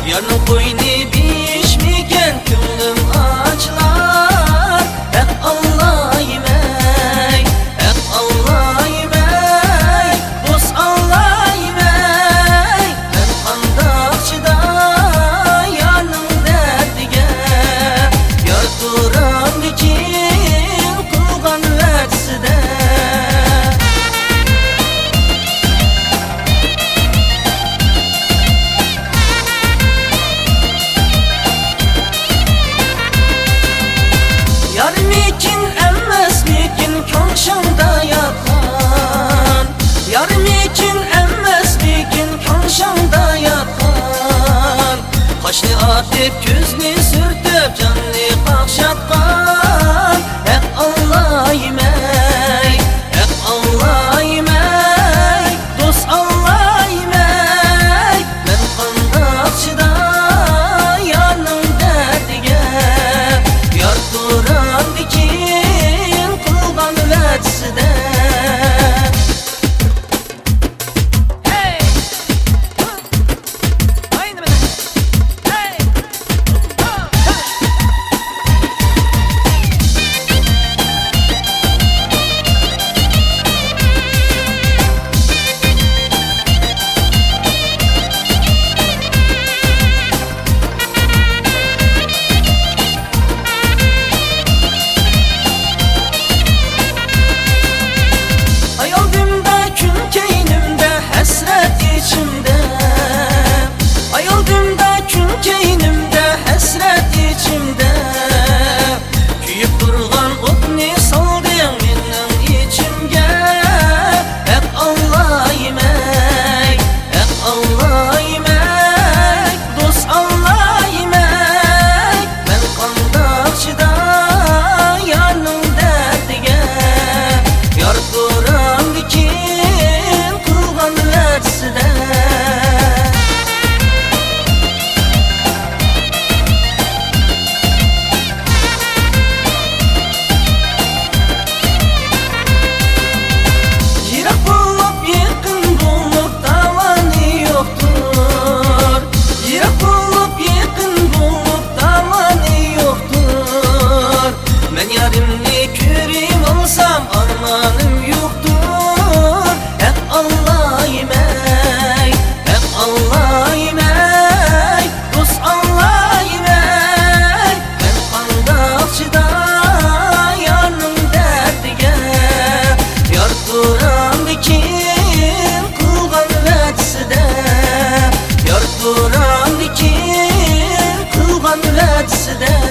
Yarın koyni bişmiken könlüm açlar. Allah'ım ey, Allah'ım ey, dost Allah'ım ey. Ben kandakçıda yarın derdige, yar duran dikin kulgan vetside. Şamda yatan, yarım için emmez bir gün kan şamda yatan. Kaşını atıp gözünü sürtüp canını kakşatkan. Hep Allah'ım ey, hep Allah'ım ey, dost Allah'ım ey. Ben kandakçıda yanım derdige, yar duran dikin kulgan vetside. Yarimni körüm olsam armanım yoktur. Hep Allah'ım ey, hep Allah'ım ey, dost Allah'ım ey. Ben kandakçıda yanım derdige, yar duran dikin kulgan vetside. Yar duran dikin kulgan vetside.